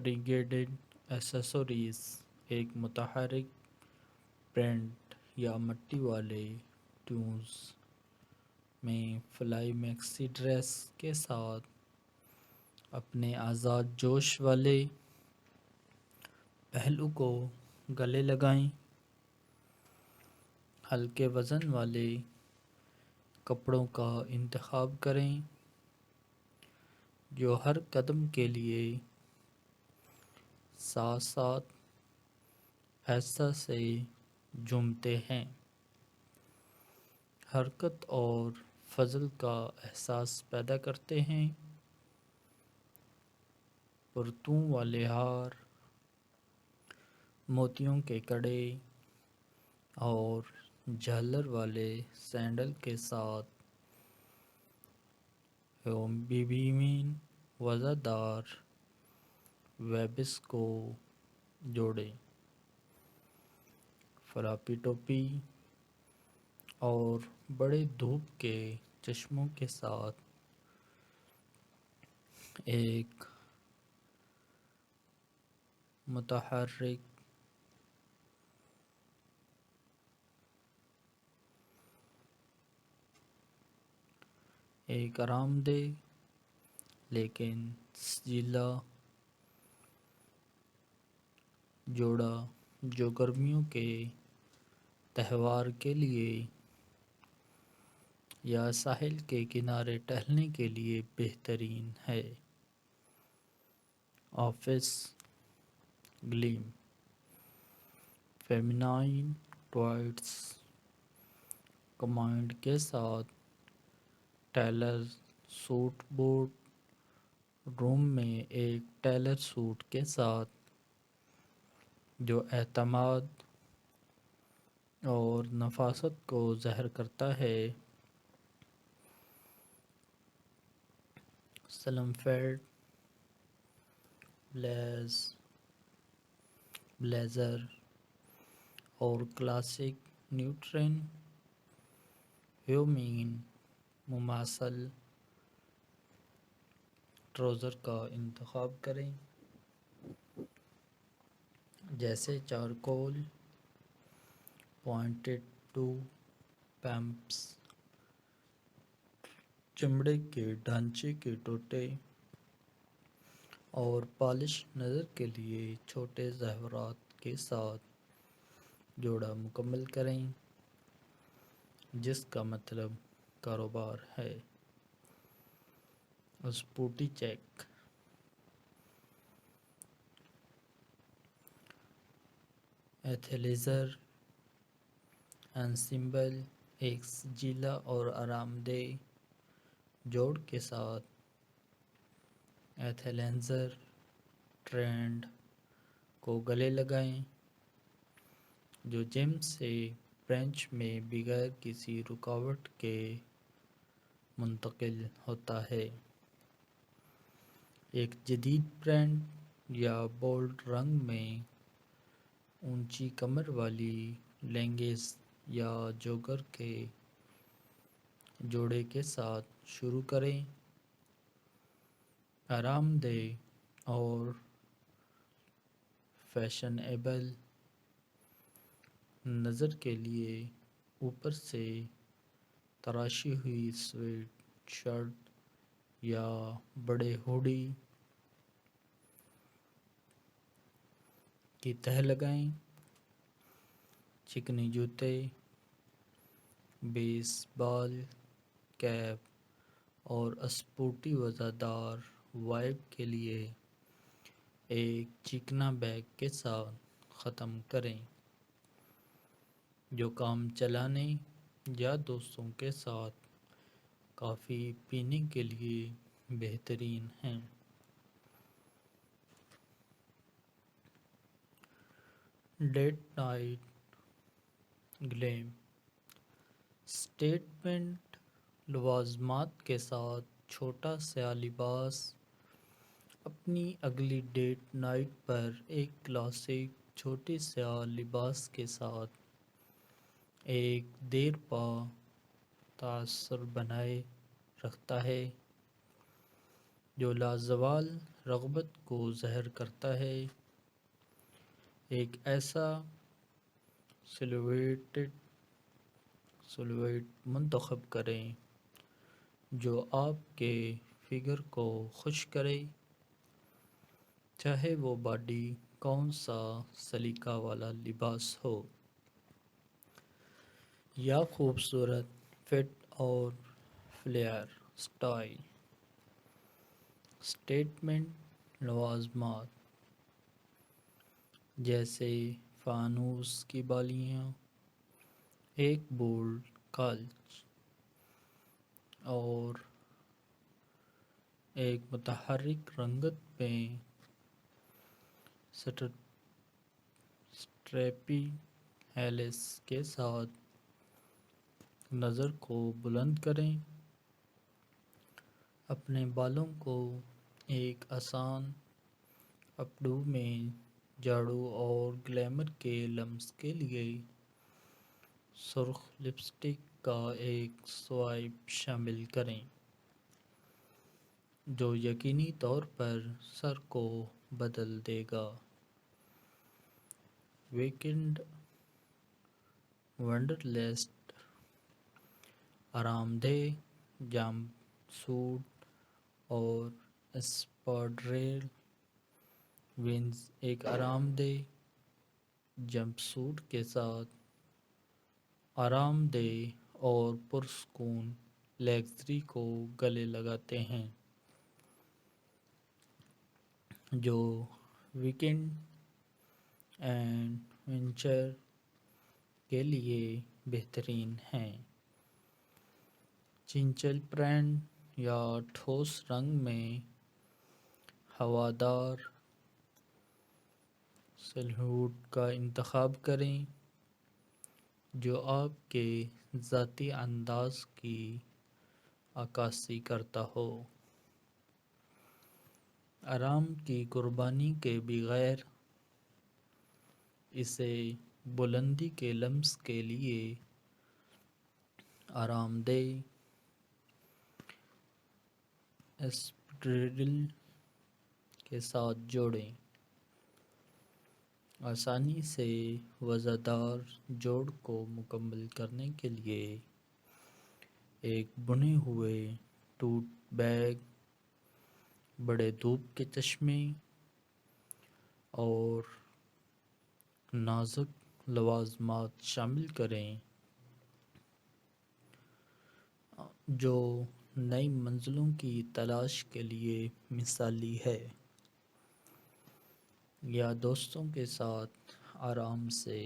فریگیڈڈ ایسیسوریز ایک متحرک پرنٹ یا مٹی والے ٹیونز میں فلائی میکسی ڈریس کے ساتھ اپنے آزاد جوش والے پہلو کو گلے لگائیں۔ ہلکے وزن والے کپڑوں کا انتخاب کریں جو ہر قدم کے لیے ساتھ ساتھ ایسا سے جھومتے ہیں، حرکت اور فضل کا احساس پیدا کرتے ہیں۔ پرتوں والے ہار، موتیوں کے کڑے اور جھالر والے سینڈل کے ساتھ بیبیین وزردار ویبس کو جوڑیں۔ فلاپی ٹوپی اور بڑے دھوپ کے چشموں کے ساتھ ایک متحرک ایک آرام دہ لیکن سجیلا جوڑا جو گرمیوں کے تہوار کے لیے یا ساحل کے کنارے ٹہلنے کے لیے بہترین ہے۔ آفس گلیم، فیمینائن ٹوائٹس کمانڈ کے ساتھ ٹیلر سوٹ بورڈ روم میں ایک ٹیلر سوٹ کے ساتھ جو اعتماد اور نفاست کو ظاہر کرتا ہے۔ سلم فیٹ بلیزر اور کلاسک نیوٹرن ہیومین مماثل ٹراؤزر کا انتخاب کریں جیسے چارکول پوائنٹڈ ٹو پمپس، چمڑے کے ڈھانچے کے ٹوٹے اور پالش نظر کے لیے چھوٹے زیورات کے ساتھ جوڑا مکمل کریں جس کا مطلب کاروبار ہے۔ اسپوٹی چیک، ایتھلیزر انسیمبل ایک سجیلا اور آرام دہ جوڑ کے ساتھ ایتھلیزر ٹرینڈ کو گلے لگائیں جو جم سے برنچ میں بغیر کسی رکاوٹ کے منتقل ہوتا ہے۔ ایک جدید پرنٹ یا بولڈ رنگ میں اونچی کمر والی لیگنگز یا جوگر کے جوڑے کے ساتھ شروع کریں۔ آرام دہ اور فیشنیبل نظر کے لیے اوپر سے تراشی ہوئی سویٹ شرٹ یا بڑے ہوڈی کی تہ لگائیں۔ چکنی جوتے، بیس بال کیپ اور اسپورٹی وزردار وائب کے لیے ایک چکنا بیگ کے ساتھ ختم کریں جو کام چلانے یا دوستوں کے ساتھ کافی پینے کے لیے بہترین ہے۔ ڈیٹ نائٹ گلیم، سٹیٹمنٹ لوازمات کے ساتھ چھوٹا سیاہ لباس اپنی اگلی ڈیٹ نائٹ پر ایک کلاسک چھوٹے سیاہ لباس کے ساتھ ایک دیرپا تاثر بنائے رکھتا ہے۔ جو لازوال رغبت کو ظاہر کرتا ہے، ایک ایسا سلویٹ منتخب کریں جو آپ کے فگر کو خوش کرے، چاہے وہ باڈی کون سا سلیقہ والا لباس ہو یا خوبصورت فٹ اور فلیئر سٹائل۔ سٹیٹمنٹ لوازمات جیسے فانوس کی بالیاں، ایک بولڈ کالچ اور ایک متحرک رنگت میں سٹریپی ہیلس کے ساتھ نظر کو بلند کریں۔ اپنے بالوں کو ایک آسان اپ ڈو میں جھاڑو اور گلیمر کے لمس کے لیے سرخ لپسٹک کا ایک سوائپ شامل کریں جو یقینی طور پر سر کو بدل دے گا۔ ویکنڈ ونڈرلسٹ آرام دہ جمپ سوٹ اور اسپاڈریل ونز ایک آرام دہ جمپ سوٹ کے ساتھ آرام دہ اور پرسکون لگژری کو گلے لگاتے ہیں جو ویکنڈ ایڈونچر کے لیے بہترین ہیں۔ چنچل پرنٹ یا ٹھوس رنگ میں ہوادار سلہوٹ کا انتخاب کریں جو آپ کے ذاتی انداز کی عکاسی کرتا ہو۔ آرام کی قربانی کے بغیر اسے بلندی کے لمس کے لیے آرام دہ اسپریڈل کے ساتھ جوڑیں۔ آسانی سے وزن دار جوڑ کو مکمل کرنے کے لیے ایک بنے ہوئے ٹوٹ بیگ، بڑے دھوپ کے چشمے اور نازک لوازمات شامل کریں جو نئی منزلوں کی تلاش کے لیے مثالی ہے، یا دوستوں کے ساتھ آرام سے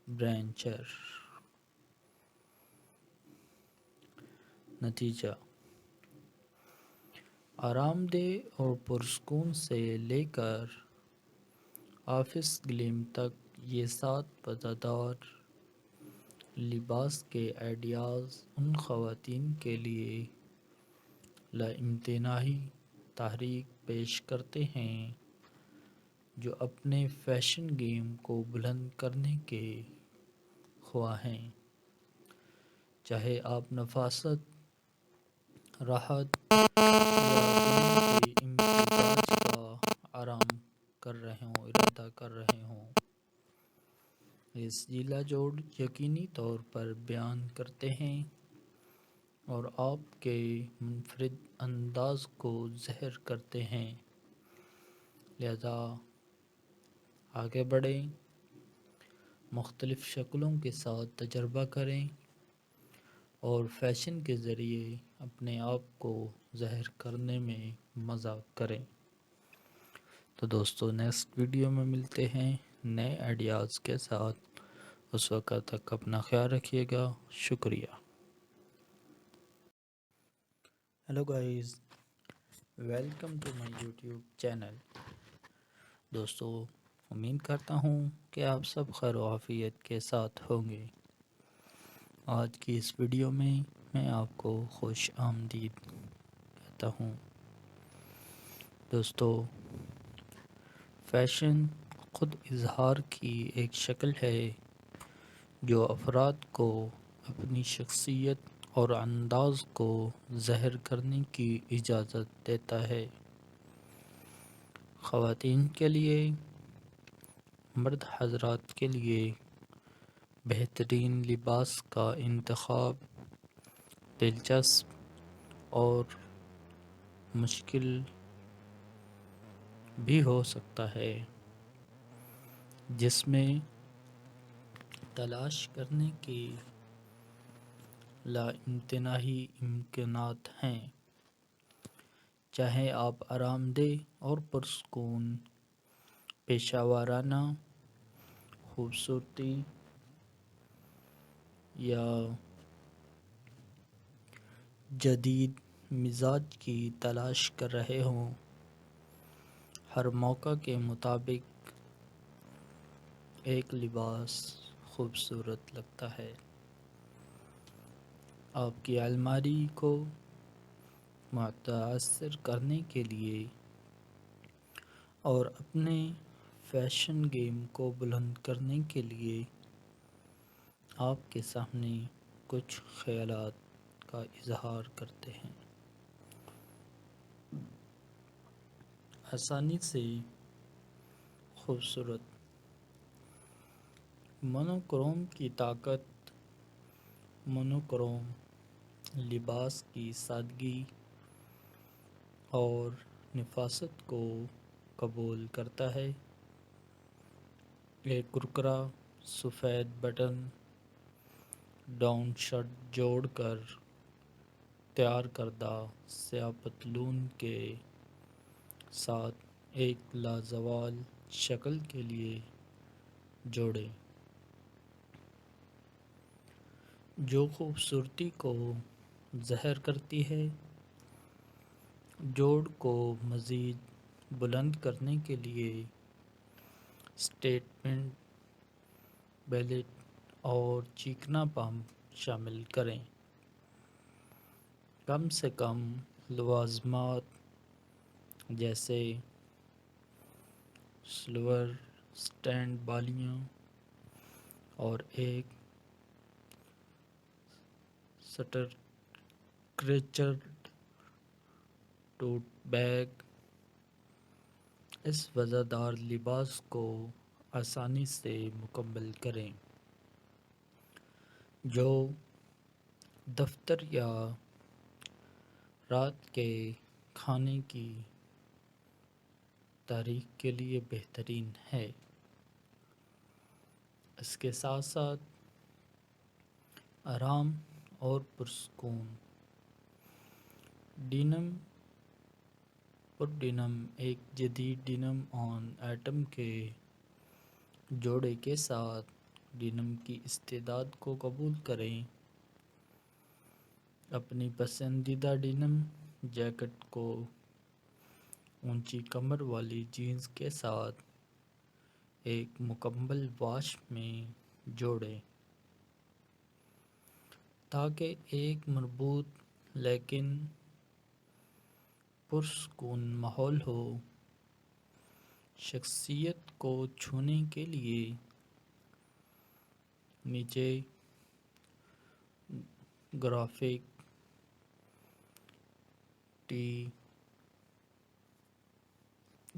برنچر۔ نتیجہ: آرام دہ اور پرسکون سے لے کر آفس گلیم تک یہ 7 مزیدار لباس کے آئیڈیاز ان خواتین کے لیے لامتناہی تحریک پیش کرتے ہیں جو اپنے فیشن گیم کو بلند کرنے کے خواہاں ہیں، چاہے آپ نفاست، راحت یا دنیا کے امتزاج کا ارادہ کر رہے ہوں۔ یہ ضلع جوڑ یقینی طور پر بیان کرتے ہیں اور آپ کے منفرد انداز کو ظاہر کرتے ہیں، لہذا آگے بڑھیں، مختلف شکلوں کے ساتھ تجربہ کریں اور فیشن کے ذریعے اپنے آپ کو ظاہر کرنے میں مزہ کریں۔ تو دوستو، نیکسٹ ویڈیو میں ملتے ہیں نئے آئیڈیاز کے ساتھ۔ اس وقت تک اپنا خیال رکھیے گا۔ شکریہ۔ Hello guys, welcome to my YouTube channel. دوستو، امید کرتا ہوں کہ آپ سب خیر و عافیت کے ساتھ ہوں گے۔ آج کی اس ویڈیو میں آپ کو خوش آمدید کہتا ہوں۔ دوستو، فیشن خود اظہار کی ایک شکل ہے جو افراد کو اپنی شخصیت اور انداز کو ظاہر کرنے کی اجازت دیتا ہے۔ خواتین کے لیے، مرد حضرات کے لیے بہترین لباس کا انتخاب دلچسپ اور مشکل بھی ہو سکتا ہے، جس میں تلاش کرنے کے لامتناہی امکانات ہیں۔ چاہے آپ آرام دہ اور پرسکون پیشہ ورانہ خوبصورتی یا جدید مزاج کی تلاش کر رہے ہوں، ہر موقع کے مطابق ایک لباس خوبصورت لگتا ہے۔ آپ کی الماری کو متاثر کرنے کے لیے اور اپنے فیشن گیم کو بلند کرنے کے لیے آپ کے سامنے کچھ خیالات کا اظہار کرتے ہیں۔ آسانی سے خوبصورت مونوکروم کی طاقت۔ مونوکروم لباس کی سادگی اور نفاست کو قبول کرتا ہے۔ ایک کرکرا سفید بٹن ڈاؤن شرٹ جوڑ کر تیار کردہ سیاہ پتلون کے ساتھ ایک لازوال شکل کے لیے جوڑیں، جو خوبصورتی کو ظاہر کرتی ہے۔ جوڑ کو مزید بلند کرنے کے لیے اسٹیٹمنٹ بیلٹ اور چیکنا پمپ شامل کریں۔ کم سے کم لوازمات جیسے سلور سٹینڈ بالیاں اور ایک سٹرکچرڈ ٹوٹ بیگ اس وزردار لباس کو آسانی سے مکمل کریں، جو دفتر یا رات کے کھانے کی تاریخ کے لیے بہترین ہے۔ اس کے ساتھ ساتھ آرام اور پرسکون ڈینم پر ڈینم ایک جدید ڈینم آن ایٹم کے جوڑے کے ساتھ ڈینم کی استعداد کو قبول کریں۔ اپنی پسندیدہ ڈینم جیکٹ کو اونچی کمر والی جینز کے ساتھ ایک مکمل واش میں جوڑیں تاکہ ایک مربوط لیکن پرسکون ماحول ہو۔ شخصیت کو چھونے کے لیے نیچے گرافک ٹی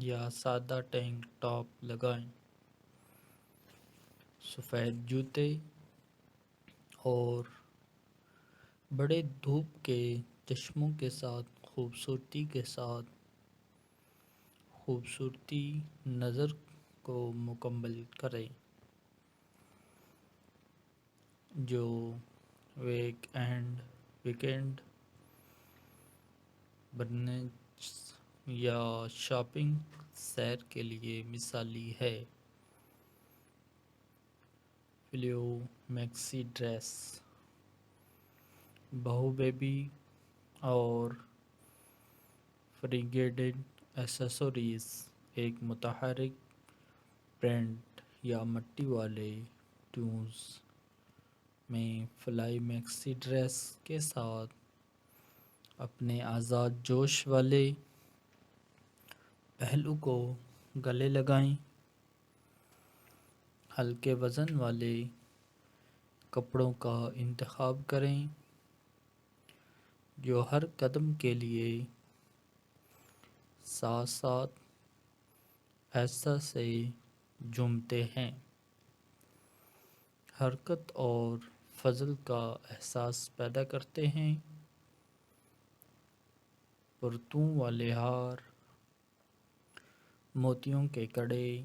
یا سادہ ٹینک ٹاپ لگائیں۔ سفید جوتے اور بڑے دھوپ کے چشموں کے ساتھ خوبصورتی کے ساتھ خوبصورتی نظر کو مکمل کریں، جو ویکینڈ برنچ یا شاپنگ سیر کے لیے مثالی ہے۔ فلیو میکسی ڈریس بہو بیبی اور فریگیڈڈ ایکسیسریز ایک متحرک پرنٹ یا مٹی والے ٹیوز میں فلائی میکسی ڈریس کے ساتھ اپنے آزاد جوش والے پہلو کو گلے لگائیں۔ ہلکے وزن والے کپڑوں کا انتخاب کریں جو ہر قدم کے لیے ساتھ ساتھ ایسا سے جھومتے ہیں، حرکت اور فضل کا احساس پیدا کرتے ہیں۔ پرتوں والے ہار، موتیوں کے کڑے